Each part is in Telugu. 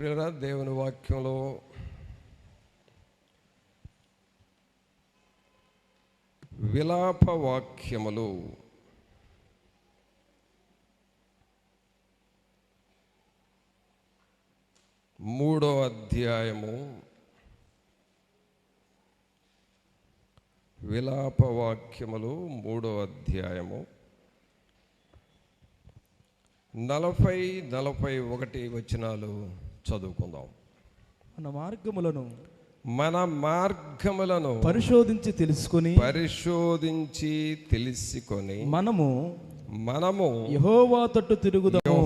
ప్రియరా, దేవుని వాక్యంలో విలాప వాక్యములు మూడో అధ్యాయము, విలాప వాక్యములు మూడో అధ్యాయము 40-41 వచనాలు చదువుకుందాం. మన మార్గములను పరిశోధించి తెలుసుకొని మనము యెహోవా తట్టు తిరుగుదము.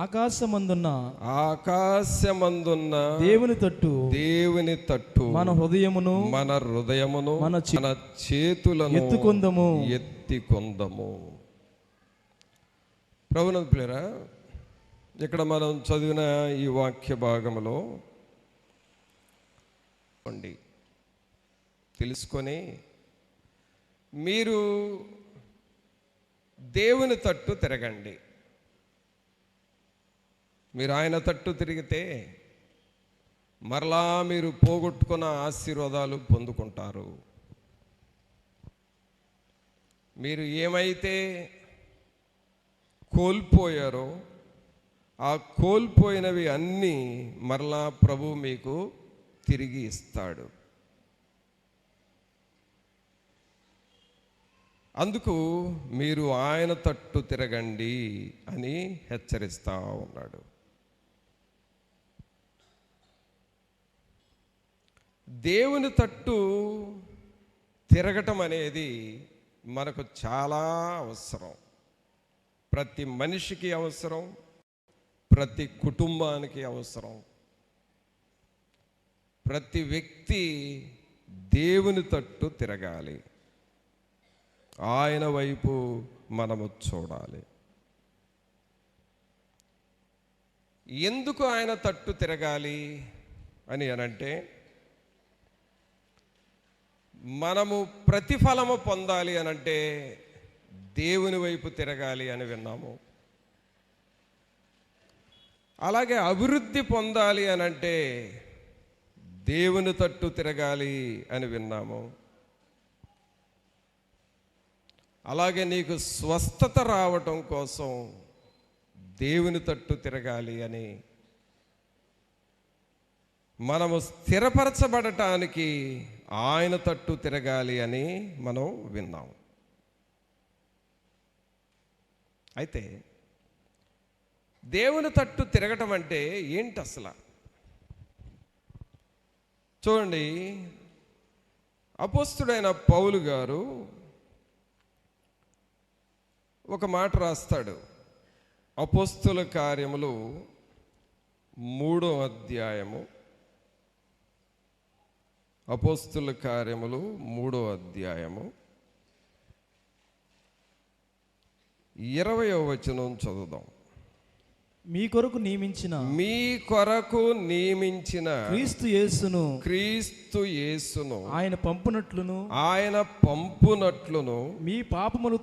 ఆకాశమందున్న దేవుని తట్టు మన హృదయమును మన చేతులను ఎత్తికొందము. ప్రభునందు ప్రియరా, ఇక్కడ మనం చదివిన ఈ వాక్య భాగంలో తెలుసుకొని మీరు దేవుని తట్టు తిరగండి. మీరు ఆయన తట్టు తిరిగితే మరలా మీరు పోగొట్టుకున్న ఆశీర్వాదాలు పొందుకుంటారు. మీరు ఏమైతే కోల్పోయారో ఆ కోల్పోయినవి అన్నీ మరలా ప్రభు మీకు తిరిగి ఇస్తాడు. అందుకు మీరు ఆయన తట్టు తిరగండి అని హెచ్చరిస్తూ ఉన్నాడు. దేవుని తట్టు తిరగటం అనేది మనకు చాలా అవసరం. ప్రతి మనిషికి అవసరం, ప్రతి కుటుంబానికి అవసరం. ప్రతి వ్యక్తి దేవుని తట్టు తిరగాలి, ఆయన వైపు మనము చూడాలి. ఎందుకు ఆయన తట్టు తిరగాలి అని అనంటే, మనము ప్రతిఫలము పొందాలి అనంటే దేవుని వైపు తిరగాలి అని విన్నాము. అలాగే అభివృద్ధి పొందాలి అనంటే దేవుని తట్టు తిరగాలి అని విన్నాము. అలాగే నీకు స్వస్థత రావటం కోసం దేవుని తట్టు తిరగాలి అని, మనము స్థిరపరచబడటానికి ఆయన తట్టు తిరగాలి అని మనం విన్నాం. అయితే దేవుని తట్టు తిరగటం అంటే ఏంటి అసలు? చూడండి, అపోస్తుడైన పౌలు గారు ఒక మాట రాస్తాడు. అపోస్తుల కార్యములు 3వ అధ్యాయము, అపోస్తుల కార్యములు 3వ అధ్యాయము 20వ వచనం చదువుదాం. మీ కొరకు నియమించిన క్రీస్తు యేసును ఆయన పంపునట్లును మీ పాపములు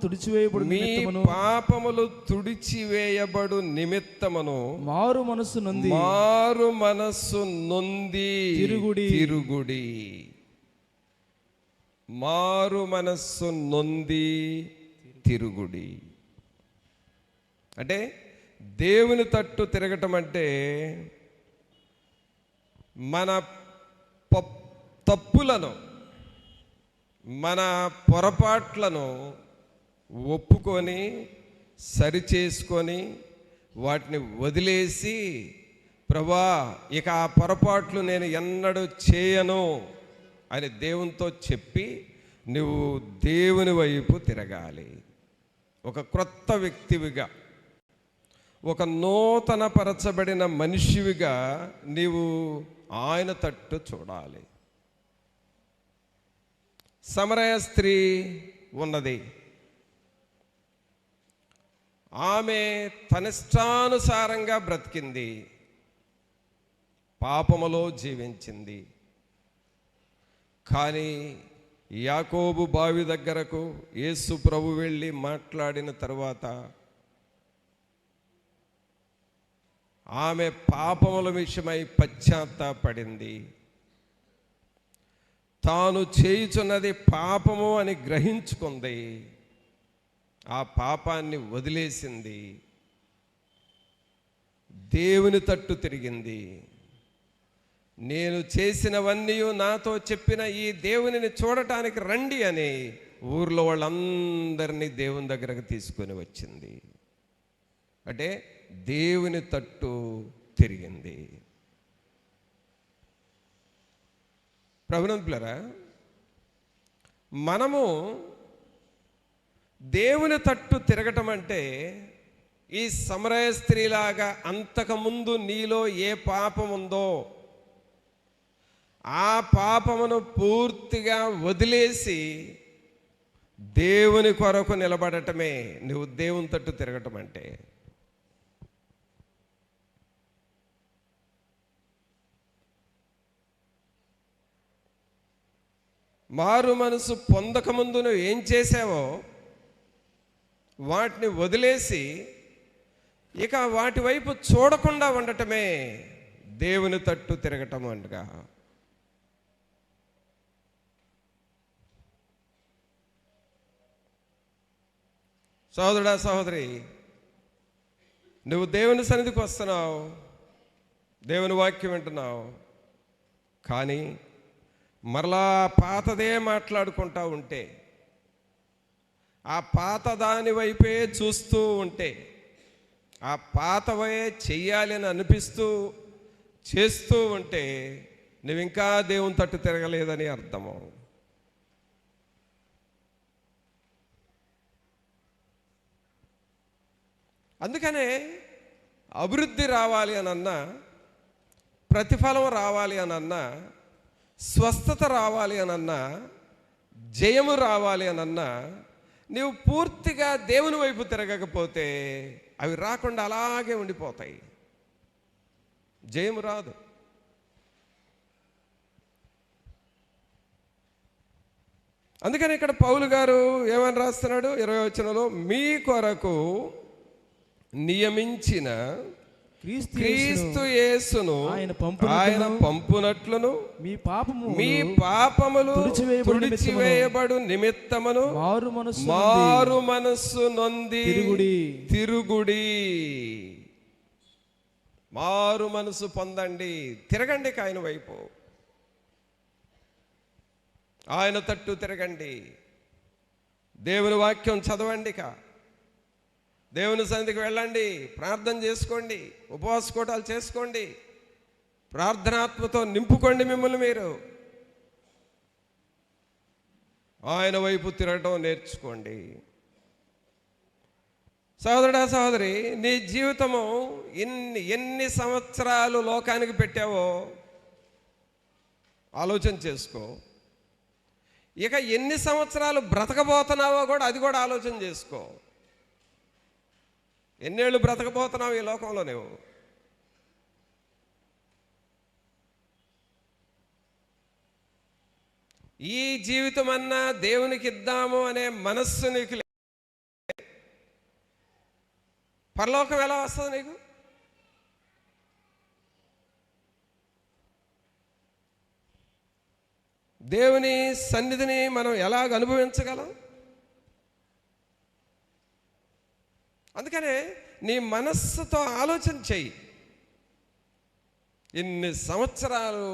తుడిచివేయబడు నిమిత్తమును మారు మనస్సు నొంది తిరుగుడి. మారు మనస్సు నొంది తిరుగుడి అంటే దేవుని తట్టు తిరగటం అంటే మన తప్పులను, మన పొరపాట్లను ఒప్పుకొని సరిచేసుకొని వాటిని వదిలేసి, ప్రభా ఇక ఆ పొరపాట్లు నేను ఎన్నడూ చేయను అని దేవునితో చెప్పి నువ్వు దేవుని వైపు తిరగాలి. ఒక క్రొత్త వ్యక్తివిగా, ఒక నూతన పరచబడిన మనిషివిగా నీవు ఆయన తట్టు చూడాలి. సమరయ స్త్రీ ఉన్నది. ఆమె తనిష్టానుసారంగా బ్రతికింది, పాపములో జీవించింది. కానీ యాకోబు బావి దగ్గరకు యేసు ప్రభు వెళ్ళి మాట్లాడిన తర్వాత ఆమె పాపముల విషయమై పశ్చాత్తాపడింది. తాను చేయుచున్నది పాపము అని గ్రహించుకుంది. ఆ పాపాన్ని వదిలేసింది. దేవుని తట్టు తిరిగింది. నేను చేసినవన్నీ నాతో చెప్పిన ఈ దేవునిని చూడటానికి రండి అని ఊర్లో వాళ్ళందరినీ దేవుని దగ్గరకు తీసుకొని వచ్చింది. అంటే దేవుని తట్టు తిరిగింది. ప్రభునంతులారా, మనము దేవుని తట్టు తిరగటం అంటే ఈ సమరయ స్త్రీలాగా అంతకుముందు నీలో ఏ పాపం ఉందో ఆ పాపమును పూర్తిగా వదిలేసి దేవుని కొరకు నిలబడటమే నువ్వు దేవుని తట్టు తిరగటం అంటే. మారు మనసు పొందకముందు నువ్వు ఏం చేసావో వాటిని వదిలేసి ఇక వాటి వైపు చూడకుండా ఉండటమే దేవుని తట్టు తిరగటం అనగా. సోదరుడా, సహోదరి, నువ్వు దేవుని సన్నిధికి వస్తున్నావు, దేవుని వాక్యం వింటున్నావు, కానీ మరలా పాతదే మాట్లాడుకుంటా ఉంటే, ఆ పాత దాని వైపే చూస్తూ ఉంటే, ఆ పాతవే చెయ్యాలి అని అనిపిస్తూ చేస్తూ ఉంటే నువ్వు ఇంకా దేవుని తట్టు తిరగలేదని అర్థము. అందుకనే అభివృద్ధి రావాలి అని అన్నా, ప్రతిఫలం రావాలి అని అన్నా, స్వస్థత రావాలి అని అన్నా, జయము రావాలి అని అన్నా, నీవు పూర్తిగా దేవుని వైపు తిరగకపోతే అవి రాకుండా అలాగే ఉండిపోతాయి. జయము రాదు. అందుకని ఇక్కడ పౌలు గారు ఏమని రాస్తున్నాడు 20వ వచనంలో, మీ కొరకు నియమించిన క్రీస్తు యేసును ఆయన పంపునట్లును మీ పాపములు తుడిచివేయబడు నిమిత్తమును మారు మనస్సు నొంది తిరుగుడి. మారు మనసు పొందండి, తిరగండి ఆయన వైపు, ఆయన తట్టు తిరగండి, దేవుని వాక్యం చదవండి, దేవుని సన్నిధికి వెళ్ళండి, ప్రార్థన చేసుకోండి, ఉపవాస కూటాలు చేసుకోండి, ప్రార్థనాత్మతో నింపుకోండి మిమ్మల్ని మీరు. ఆయన వైపు తిరగడం నేర్చుకోండి. సహోదరుడా, సహోదరి, నీ జీవితము ఎన్ని సంవత్సరాలు లోకానికి పెట్టావో ఆలోచన చేసుకో. ఇక ఎన్ని సంవత్సరాలు బ్రతకబోతున్నావో కూడా అది కూడా ఆలోచన చేసుకో. ఎన్నేళ్ళు బ్రతకబోతున్నావు ఈ లోకంలో నువ్వు? ఈ జీవితం అన్నా దేవునికి ఇద్దాము అనే మనస్సు నీకు పరలోకం ఎలా వస్తుంది నీకు? దేవుని సన్నిధిని మనం ఎలాగ అనుభవించగలం? అందుకనే నీ మనస్సుతో ఆలోచన చెయ్యి. ఎన్ని సంవత్సరాలు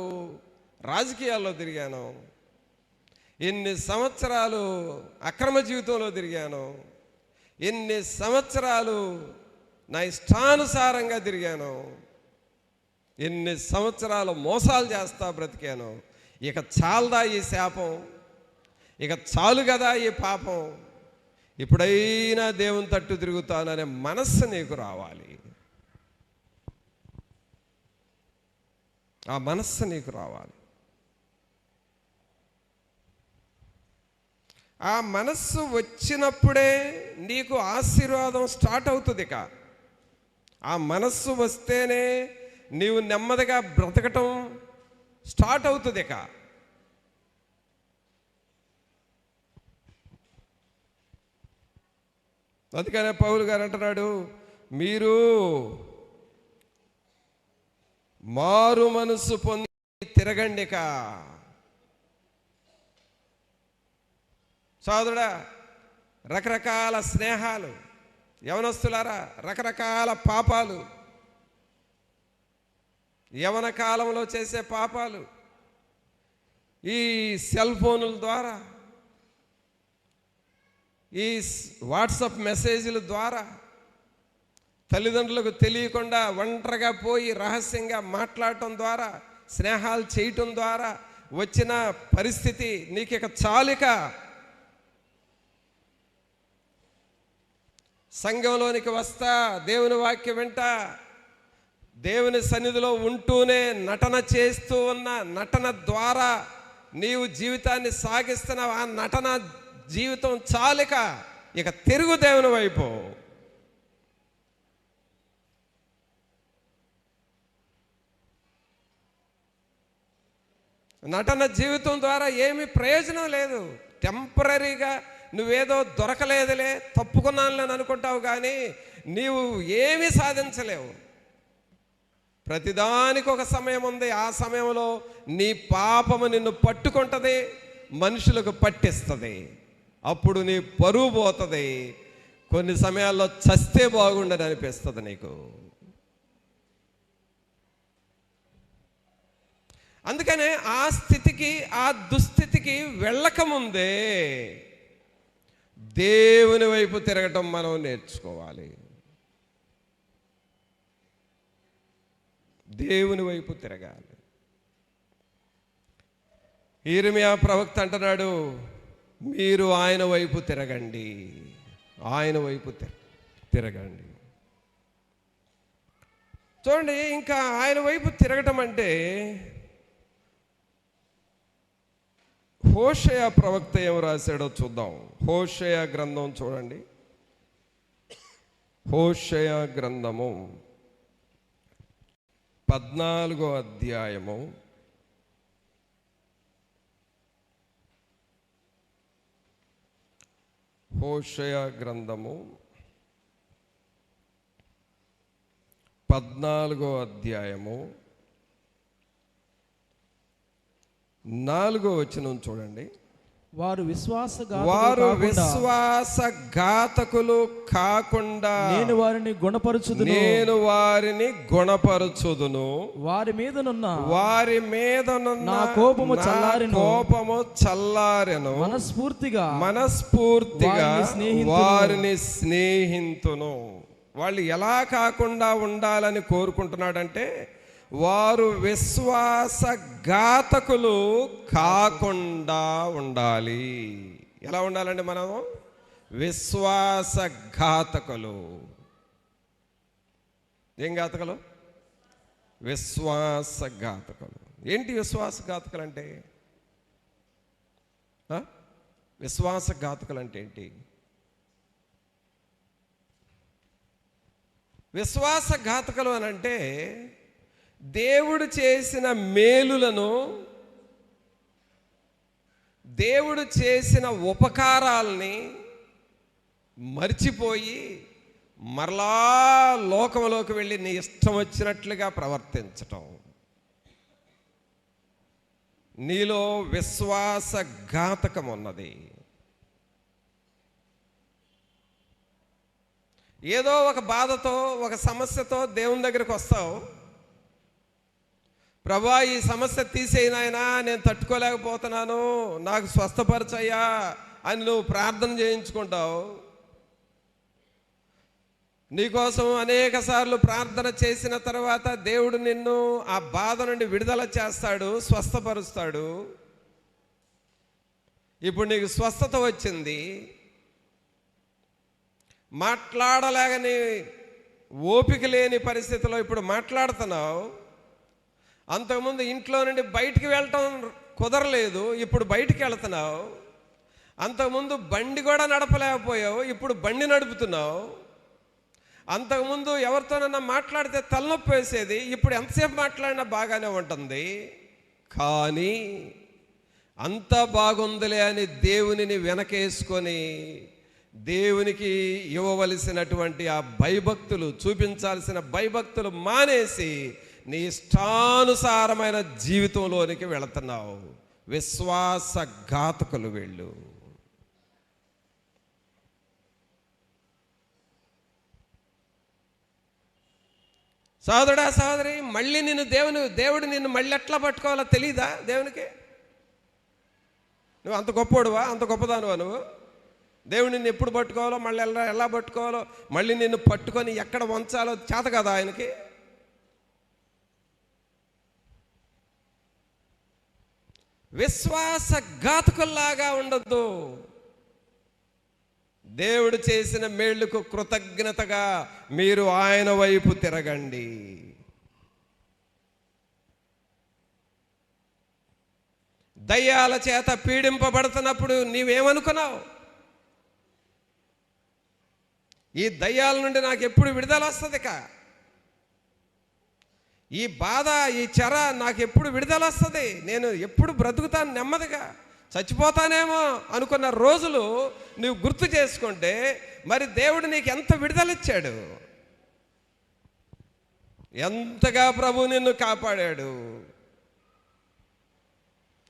రాజకీయాల్లో తిరిగాను, ఎన్ని సంవత్సరాలు అక్రమ జీవితంలో తిరిగాను, ఎన్ని సంవత్సరాలు నా ఇష్టానుసారంగా తిరిగాను, ఎన్ని సంవత్సరాలు మోసాలు చేస్తా బ్రతికాను. ఇక చాలదా ఈ శాపం? ఇక చాలు కదా ఈ పాపం? ఇప్పుడైనా దేవుని తట్టు తిరుగుతాననే మనస్సు నీకు రావాలి. ఆ మనస్సు నీకు రావాలి. ఆ మనస్సు వచ్చినప్పుడే నీకు ఆశీర్వాదం స్టార్ట్ అవుతుంది. ఆ మనస్సు వస్తేనే నీవు నెమ్మదిగా బ్రతకటం స్టార్ట్ అవుతుంది. అందుకనే పౌలు గారు అంటున్నాడు, మీరు మారు మనసు పొంది తిరగండిక. సోదరుడా, రకరకాల స్నేహాలు, యవనస్తులారా, రకరకాల పాపాలు, యవన కాలంలో చేసే పాపాలు, ఈ సెల్ ఫోనుల ద్వారా, ఈ వాట్సాప్ మెసేజ్ల ద్వారా తల్లిదండ్రులకు తెలియకుండా ఒంటరిగా పోయి రహస్యంగా మాట్లాడటం ద్వారా, స్నేహాలు చేయటం ద్వారా వచ్చిన పరిస్థితి నీకు ఇక చాలిక. సంఘంలోనికి వస్తా, దేవుని వాక్యం వింటా, దేవుని సన్నిధిలో ఉంటూనే నటన చేస్తూ ఉన్న నటన ద్వారా నీవు జీవితాన్ని సాగిస్తున్నావు. ఆ నటన జీవితం చాలిక, ఇక తిరుగు దేవుని వైపు. నటన జీవితం ద్వారా ఏమీ ప్రయోజనం లేదు. టెంపరీగా నువ్వేదో దొరకలేదులే, తప్పుకున్నానులే అనుకుంటావు, కానీ నీవు ఏమీ సాధించలేవు. ప్రతిదానికి ఒక సమయం ఉంది. ఆ సమయంలో నీ పాపము నిన్ను పట్టుకుంటుంది, మనుషులకు పట్టిస్తుంది. అప్పుడు నీ పరువు పోతుంది. కొన్ని సమయాల్లో చస్తే బాగుండని అనిపిస్తుంది నీకు. అందుకనే ఆ స్థితికి, ఆ దుస్థితికి వెళ్ళకముందే దేవుని వైపు తిరగటం మనం నేర్చుకోవాలి. దేవుని వైపు తిరగాలి. యిర్మీయా ప్రవక్త అంటున్నాడు, మీరు ఆయన వైపు తిరగండి, ఆయన వైపు తిరగండి. చూడండి, ఇంకా ఆయన వైపు తిరగటం అంటే, హోషేయ ప్రవక్త ఏం రాశాడో చూద్దాం. హోషేయ గ్రంథం చూడండి. హోషేయ గ్రంథము 14వ అధ్యాయము 14వ అధ్యాయము 4వ వచనం చూడండి. వారు విశ్వాసఘాతకులు కాకుండా నేను వారిని గుణపరచుదును, వారి మీదనున్న నా కోపము చల్లారెను, మనస్ఫూర్తిగా వారిని స్నేహితును. వాళ్ళు ఎలా కాకుండా ఉండాలని కోరుకుంటున్నాడంటే, వారు విశ్వాసఘాతకులు కాకుండా ఉండాలి. ఎలా ఉండాలండి మనం? విశ్వాసఘాతకులు. ఏం ఘాతకులు? విశ్వాసఘాతకులు. ఏంటి విశ్వాసఘాతకులు అంటే? విశ్వాసఘాతకులు అంటే ఏంటి? విశ్వాసఘాతకులు అని అంటే, దేవుడు చేసిన మేలులను, దేవుడు చేసిన ఉపకారాలని మర్చిపోయి మరలా లోకంలోకి వెళ్ళి నీ ఇష్టం వచ్చినట్లుగా ప్రవర్తించటం. నీలో విశ్వాసఘాతకం ఉన్నది. ఏదో ఒక బాధతో, ఒక సమస్యతో దేవుని దగ్గరికి వస్తావు. ప్రభా, ఈ సమస్య తీసేయినాయనా, నేను తట్టుకోలేకపోతున్నాను, నాకు స్వస్థపరచయ్యా అని నువ్వు ప్రార్థన చేయించుకుంటావు. నీకోసం అనేక సార్లు ప్రార్థన చేసిన తర్వాత దేవుడు నిన్ను ఆ బాధ నుండి విడుదల చేస్తాడు, స్వస్థపరుస్తాడు. ఇప్పుడు నీకు స్వస్థత వచ్చింది, మాట్లాడలేని ఓపిక లేని పరిస్థితిలో ఇప్పుడు మాట్లాడుతున్నావు. అంతకుముందు ఇంట్లో నుండి బయటికి వెళ్ళటం కుదరలేదు, ఇప్పుడు బయటికి వెళ్తున్నావు. అంతకుముందు బండి కూడా నడపలేకపోయావు, ఇప్పుడు బండి నడుపుతున్నావు. అంతకుముందు ఎవరితోనన్నా మాట్లాడితే తలనొప్పి వేసేది, ఇప్పుడు ఎంతసేపు మాట్లాడినా బాగానే ఉంటుంది. కానీ అంత బాగుందిలే అని దేవునిని వెనకేసుకొని దేవునికి ఇవ్వవలసినటువంటి ఆ భయభక్తులు, చూపించాల్సిన భయభక్తులు మానేసి నీ ఇష్టానుసారమైన జీవితంలోనికి వెళుతున్నావు. విశ్వాసఘాతకులు వీళ్ళు. సోదరుడా సోదరి, మళ్ళీ నిన్ను దేవుడు నిన్ను మళ్ళీ ఎట్లా పట్టుకోవాలో తెలీదా దేవునికి? నువ్వు అంత గొప్పోడువా, అంత గొప్పదానువా నువ్వు? దేవుడు నిన్ను ఎప్పుడు పట్టుకోవాలో, మళ్ళీ ఎలా పట్టుకోవాలో, మళ్ళీ నిన్ను పట్టుకొని ఎక్కడ వంచాలో చేత కదా ఆయనకి? విశ్వాసఘాతకుల్లాగా ఉండొద్దు. దేవుడు చేసిన మేళ్లకు కృతజ్ఞతగా మీరు ఆయన వైపు తిరగండి. దయ్యాల చేత పీడింపబడుతున్నప్పుడు నీవేమనుకున్నావు? ఈ దయ్యాల నుండి నాకు ఎప్పుడు విడుదల వస్తుంది, ఈ బాధ, ఈ చెర నాకు ఎప్పుడు విడుదల వస్తుంది, నేను ఎప్పుడు బ్రతుకుతాను నెమ్మదిగా, చచ్చిపోతానేమో అనుకున్న రోజులు నువ్వు గుర్తు చేసుకుంటే మరి దేవుడు నీకు ఎంత విడుదలిచ్చాడు, ఎంతగా ప్రభు నిన్ను కాపాడాడు.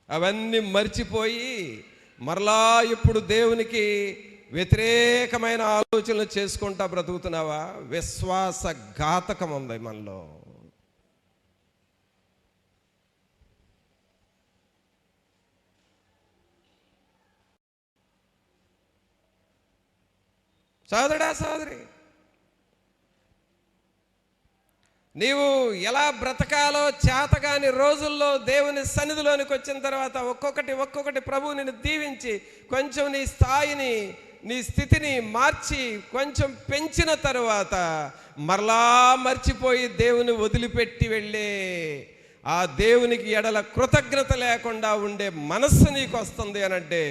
అవన్నీ మర్చిపోయి మరలా ఇప్పుడు దేవునికి వ్యతిరేకమైన ఆలోచనలు చేసుకుంటా బ్రతుకుతున్నావా? విశ్వాసఘాతకం ఉంది మనలో. సోదరుడా సోదరి, నీవు ఎలా బ్రతకాలో చేతగాని రోజుల్లో దేవుని సన్నిధిలోనికి వచ్చిన తర్వాత ఒక్కొక్కటి ప్రభు నిన్ను దీవించి కొంచెం నీ స్థాయిని, నీ స్థితిని మార్చి కొంచెం పెంచిన తరువాత మరలా మర్చిపోయి దేవుని వదిలిపెట్టి వెళ్ళే ఆ దేవునికి ఎడల కృతజ్ఞత లేకుండా ఉండే మనస్సు నీకు వస్తుంది అనంటే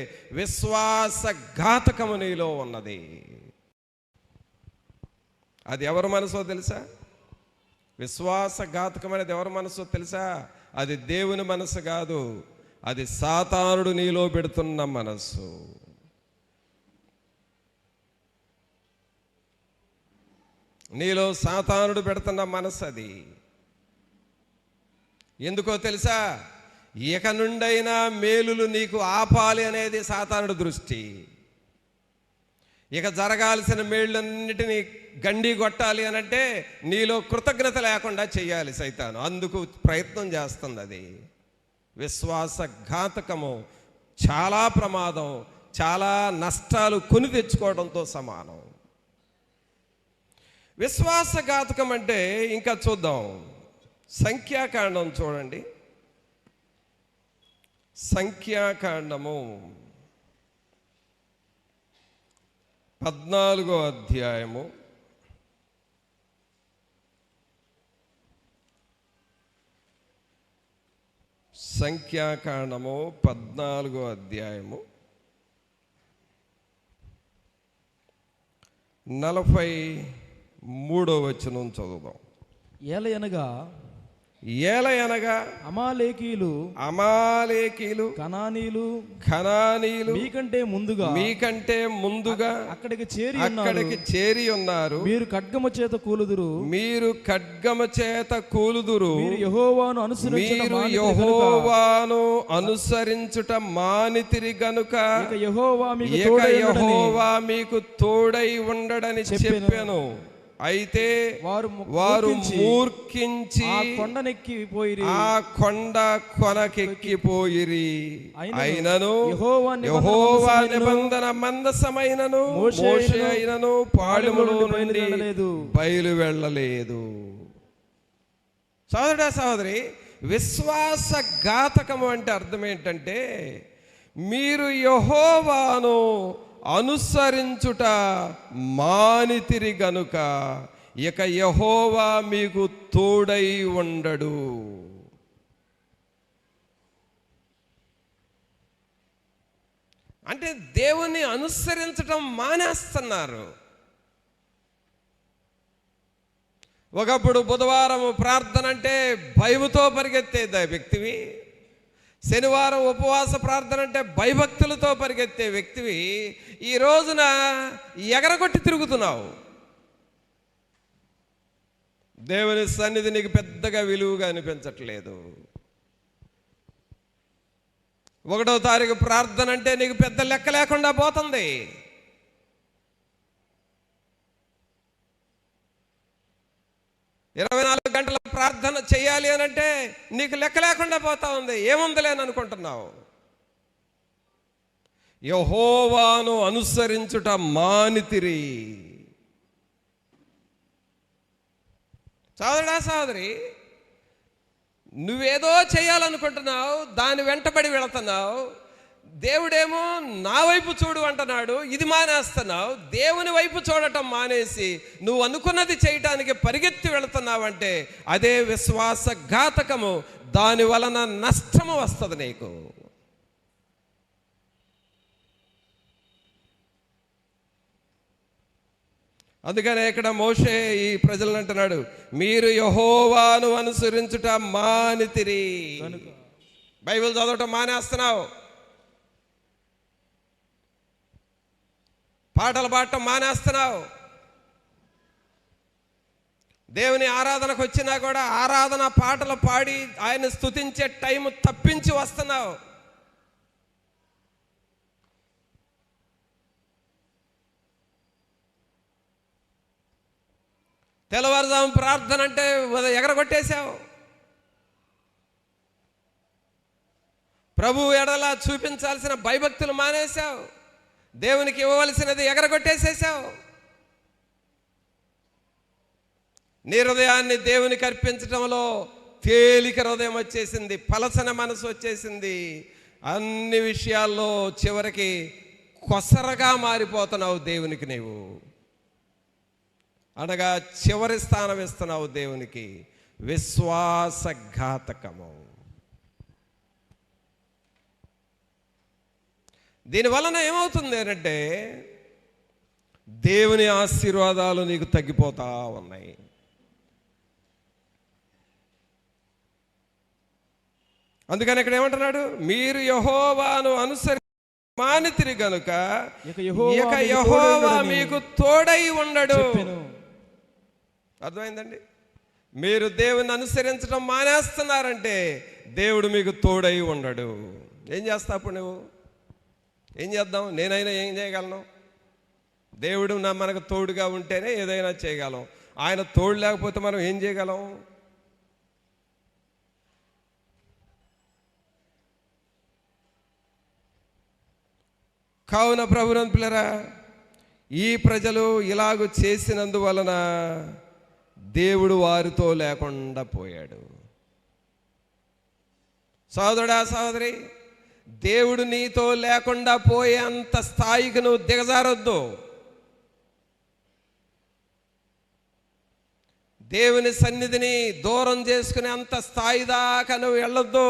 విశ్వాసఘాతకము నీలో ఉన్నది. అది ఎవరి మనసో తెలుసా? విశ్వాసఘాతకమైనది ఎవరి మనసో తెలుసా? అది దేవుని మనసు కాదు, అది సాతానుడు నీలో పెడుతున్న మనస్సు. నీలో సాతానుడు పెడుతున్న మనసు అది. ఎందుకో తెలుసా? ఇక నుండైనా మేలులు నీకు ఆపాలి అనేది సాతానుడు దృష్టి. ఇక జరగాల్సిన మేళ్ళన్నిటినీ గండి కొట్టాలి అనంటే నీలో కృతజ్ఞత లేకుండా చేయాలి సైతాను. అందుకు ప్రయత్నం చేస్తుంది అది. విశ్వాసఘాతకము చాలా ప్రమాదం, చాలా నష్టాలు కొని తెచ్చుకోవడంతో సమానం. విశ్వాసఘాతకం అంటే ఇంకా చూద్దాం. సంఖ్యాకాండం చూడండి. సంఖ్యాకాండము 14వ అధ్యాయము 14వ అధ్యాయము 43వ వచనం చదువుదాం. ఏలయనగా అమాలేకీలు, కనానీలు మీకంటే ముందుగా అక్కడికి చేరి ఉన్నారు. మీరు ఖడ్గము చేత కూలుదురు. మీరు యెహోవాను అనుసరించుట మానితిరి గనుక ఇక యెహోవా మీకు తోడై ఉండడని చెప్పాను. అయితే వారు మూర్ఖించి ఆ కొండ కొనకెక్కిపోయిరి. అయినను యెహోవా నిబంధన మందసమైనను మోషే అయినను పాళెములో నుండి బయలు వెళ్ళలేదు. సోదరుడా సోదరి, విశ్వాసఘాతకము అంటే అర్థం ఏంటంటే మీరు యెహోవాను అనుసరించుట మానితిరి గనుక ఇక యెహోవా మీకు తోడై ఉండడు. అంటే దేవుని అనుసరించటం మానేస్తున్నారు. ఒకప్పుడు బుధవారం ప్రార్థన అంటే భయముతో పరిగెత్తే వ్యక్తివి, శనివారం ఉపవాస ప్రార్థన అంటే భయభక్తులతో పరిగెత్తే వ్యక్తివి ఈ రోజున ఎగరగొట్టి తిరుగుతున్నావు. దేవుని సన్నిధి నీకు పెద్దగా విలువగా అనిపించట్లేదు. 1వ తారీఖు ప్రార్థన అంటే నీకు పెద్ద లెక్క లేకుండా పోతుంది. ఇరవై 24 గంటల ప్రార్థన చేయాలి అని అంటే నీకు లెక్క లేకుండా పోతా ఉంది. ఏముందిలేని అనుకుంటున్నావు. యెహోవాను అనుసరించుట మానితిరి. సోదరుడా, సోదరి, నువ్వేదో చేయాలనుకుంటున్నావు, దాని వెంటబడి వెళుతున్నావు. దేవుడేమో నా వైపు చూడు అంటున్నాడు, ఇది మానేస్తున్నావు. దేవుని వైపు చూడటం మానేసి నువ్వు అనుకున్నది చేయటానికి పరిగెత్తి వెళుతున్నావంటే అదే విశ్వాసఘాతకము. దాని వలన నష్టము వస్తుంది నీకు. అందుకనే ఇక్కడ మోషే ఈ ప్రజలను అంటున్నాడు, మీరు యెహోవాను అనుసరించుట మానితిరి. బైబిల్ చదవటం మానేస్తున్నావు, పాటలు పాడటం మానేస్తున్నావు. దేవుని ఆరాధనకు వచ్చినా కూడా ఆరాధన పాటలు పాడి ఆయన స్తుతించే టైం తప్పించి వస్తున్నావు. తెల్లవారుజాము ప్రార్థన అంటే ఎగరగొట్టేశావు. ప్రభు ఎడల చూపించాల్సిన భయభక్తులు మానేశావు. దేవునికి ఇవ్వవలసినది ఎగరగొట్టేసేసావు. నీ హృదయాన్ని దేవునికి అర్పించడంలో తేలిక హృదయం వచ్చేసింది, పలసన మనసు వచ్చేసింది. అన్ని విషయాల్లో చివరికి కొసరగా మారిపోతున్నావు దేవునికి. నీవు అనగా చివరి స్థానం ఇస్తున్నావు దేవునికి. విశ్వాసఘాతకము. దీనివలన ఏమవుతుంది అంటే దేవుని ఆశీర్వాదాలు నీకు తగ్గిపోతా ఉన్నాయి. అందుకని ఇక్కడ ఏమంటున్నాడు, మీరు యెహోవాను అనుసరి మానితిరి గనుక ఇక యెహోవా మీకు తోడై ఉండడు. అర్థమైందండి? మీరు దేవుని అనుసరించడం మానేస్తున్నారంటే దేవుడు మీకు తోడై ఉండడు. ఏం చేస్తావు అప్పుడు? నువ్వు ఏం చేద్దాం? నేనైనా ఏం చేయగలను? దేవుడు మనకు తోడుగా ఉంటేనే ఏదైనా చేయగలం. ఆయన తోడు లేకపోతే మనం ఏం చేయగలం? కావున ప్రభువునందు పిల్లరా, ఈ ప్రజలు ఇలాగూ చేసినందువలన దేవుడు వారితో లేకుండా పోయాడు. సోదరుడా, సోదరి, దేవుడు నీతో లేకుండా పోయే అంత స్థాయికి నువ్వు దిగజారొద్దు. దేవుని సన్నిధిని దూరం చేసుకునే అంత స్థాయి దాకా నువ్వు వెళ్ళొద్దు.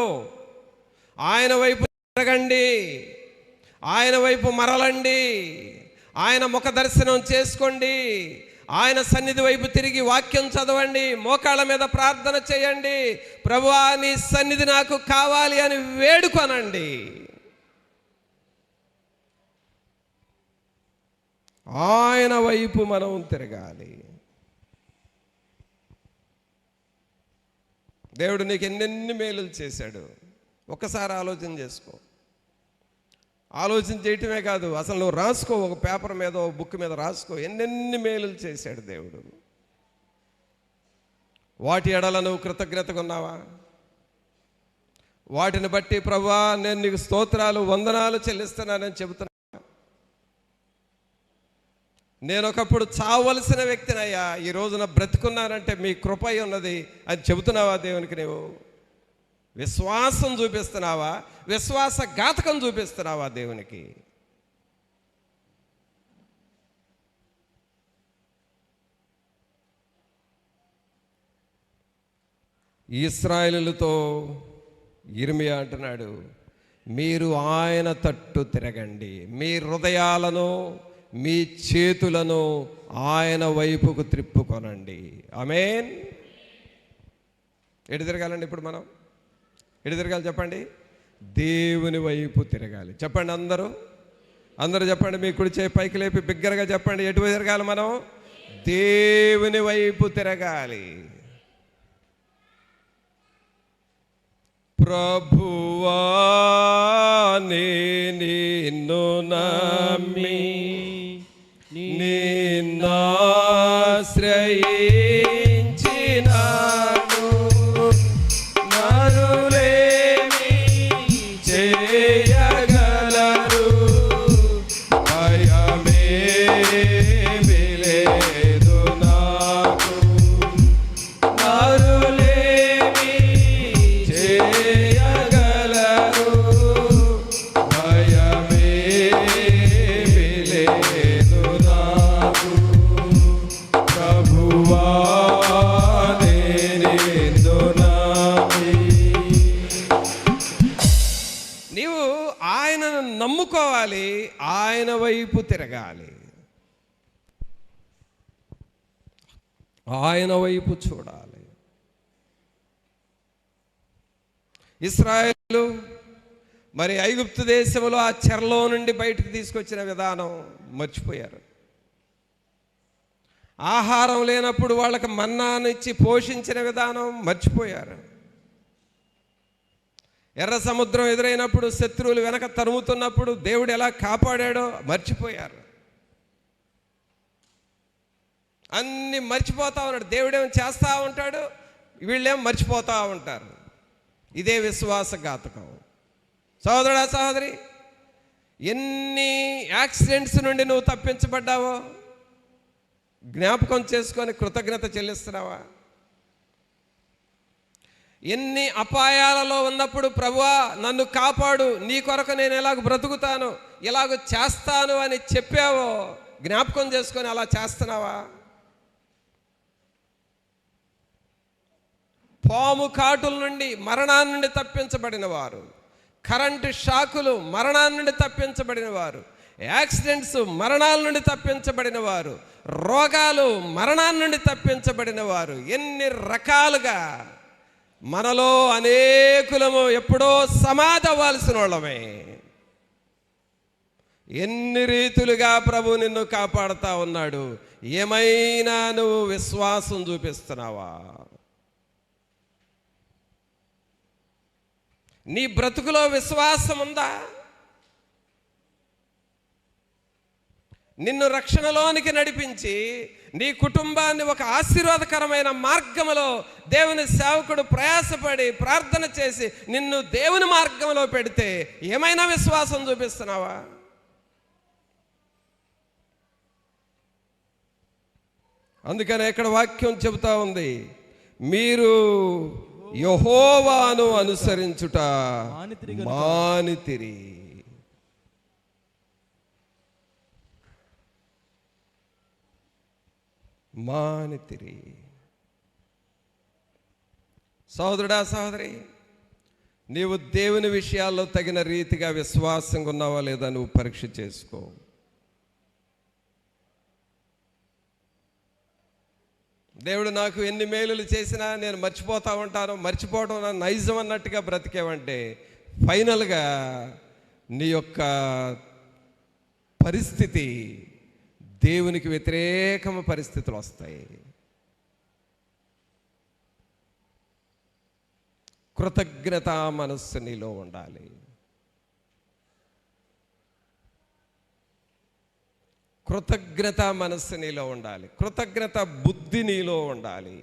ఆయన వైపు తిరగండి, ఆయన వైపు మరలండి, ఆయన ముఖ దర్శనం చేసుకోండి, ఆయన సన్నిధి వైపు తిరిగి వాక్యం చదవండి, మోకాళ్ళ మీద ప్రార్థన చేయండి. ప్రభువా, నీ సన్నిధి నాకు కావాలి అని వేడుకొనండి. ఆయన వైపు మనం తిరగాలి. దేవుడు నీకు ఎన్నెన్ని మేలులు చేశాడు ఒక్కసారి ఆలోచన చేసుకో. ఆలోచన చేయటమే కాదు, అసలు నువ్వు రాసుకో, ఒక పేపర్ మీద, ఒక బుక్ మీద రాసుకో. ఎన్నెన్ని మేలులు చేశాడు దేవుడు. వాటి ఎడల నువ్వు కృతజ్ఞతగా ఉన్నావా? వాటిని బట్టి ప్రభువా, నేను నీకు స్తోత్రాలు, వందనాలు చెల్లిస్తున్నానని చెబుతున్నా. నేను ఒకప్పుడు చావలసిన వ్యక్తినయ్యా, ఈ రోజున బ్రతుకున్నానంటే మీ కృప ఉన్నది అని చెబుతున్నావా దేవునికి? నీవు విశ్వాసం చూపిస్తున్నావా? విశ్వాసఘాతకం చూపిస్తున్నావా దేవునికి? ఇశ్రాయేలుతో యిర్మీయా అంటున్నాడు, మీరు ఆయన తట్టు తిరగండి, మీ హృదయాలను మీ చేతులను ఆయన వైపుకు త్రిప్పుకొనండి. ఆమేన్. ఎటు తిరగాలండి ఇప్పుడు మనం? ఎటు తిరగాలి చెప్పండి? దేవుని వైపు తిరగాలి. చెప్పండి అందరూ, అందరూ చెప్పండి. మీ కుడి చేయి పైకి లేపి బిగ్గరగా చెప్పండి. ఎటు తిరగాలి మనం? దేవుని వైపు తిరగాలి. ప్రభువా నే నిన్ను నమ్మి నిన్నాశ్రయించినాను, నరులేమి చేయగలరు, భయమేమీ లేదు నాకు, నరులేమి చేయగలరు, భయమేమీ లేదు నాకు, ప్రభువా నే నిన్ను నమ్మి. నీవు ఆయనను నమ్ముకోవాలి, ఆయన వైపు తిరగాలి, ఆయన వైపు చూడాలి. ఇశ్రాయేలు మరి ఐగుప్తు దేశంలో ఆ చెరలో నుండి బయటకు తీసుకొచ్చిన విధానం మర్చిపోయారు. ఆహారం లేనప్పుడు వాళ్ళకి మన్నానిచ్చి పోషించిన విధానం మర్చిపోయారు. ఎర్ర సముద్రం ఎదురైనప్పుడు, శత్రువులు వెనక తరుముతున్నప్పుడు దేవుడు ఎలా కాపాడాడో మర్చిపోయారు. అన్నీ మర్చిపోతా ఉన్నాడు. దేవుడేమో చేస్తూ ఉంటాడు, వీళ్ళేమో మర్చిపోతూ ఉంటారు. ఇదే విశ్వాసఘాతకం. సహోదరుడా, సహోదరి, ఎన్ని యాక్సిడెంట్స్ నుండి నువ్వు తప్పించబడ్డావో జ్ఞాపకం చేసుకొని కృతజ్ఞత చెల్లిస్తున్నావా? ఎన్ని అపాయాలలో ఉన్నప్పుడు ప్రభువా నన్ను కాపాడు, నీ కొరకు నేను ఎలాగ బ్రతుకుతాను, ఎలాగ చేస్తాను అని చెప్పావో జ్ఞాపకం చేసుకొని అలా చేస్తున్నావా? పాము కాటుల నుండి మరణాన్ని నుండి తప్పించబడిన వారు, కరెంటు షాకులు మరణాన్ని నుండి తప్పించబడిన వారు, యాక్సిడెంట్స్ మరణాల నుండి తప్పించబడిన వారు, రోగాలు మరణాన్ని నుండి తప్పించబడిన వారు, ఎన్ని రకాలుగా మనలో అనేకులము ఎప్పుడో సమాధి అవ్వాల్సిన వాళ్ళమే. ఎన్ని రీతులుగా ప్రభు నిన్ను కాపాడుతా ఉన్నాడు. ఏమైనా నువ్వు విశ్వాసం చూపిస్తున్నావా? నీ బ్రతుకులో విశ్వాసం ఉందా? నిన్ను రక్షణలోనికి నడిపించి నీ కుటుంబాన్ని ఒక ఆశీర్వాదకరమైన మార్గంలో దేవుని సేవకుడు ప్రయాసపడి ప్రార్థన చేసి నిన్ను దేవుని మార్గంలో పెడితే ఏమైనా విశ్వాసం చూపిస్తున్నావా? అందుకనే ఇక్కడ వాక్యం చెబుతా ఉంది, మీరు యెహోవాను అనుసరించుట మానితిరి. మానితిరి. సహోదరుడా, సహోదరి, నీవు దేవుని విషయాల్లో తగిన రీతిగా విశ్వాసంగా ఉన్నావా లేదా నువ్వు పరీక్ష చేసుకో. దేవుడు నాకు ఎన్ని మేలులు చేసినా నేను మర్చిపోతా ఉంటాను, మర్చిపోవడం నా నైజం అన్నట్టుగా బ్రతికేవంటే ఫైనల్గా నీ యొక్క పరిస్థితి దేవునికి వ్యతిరేకమైన పరిస్థితులు వస్తాయి. కృతజ్ఞతా మనస్సు నీలో ఉండాలి. కృతజ్ఞత మనస్సు నీలో ఉండాలి. కృతజ్ఞత బుద్ధి నీలో ఉండాలి.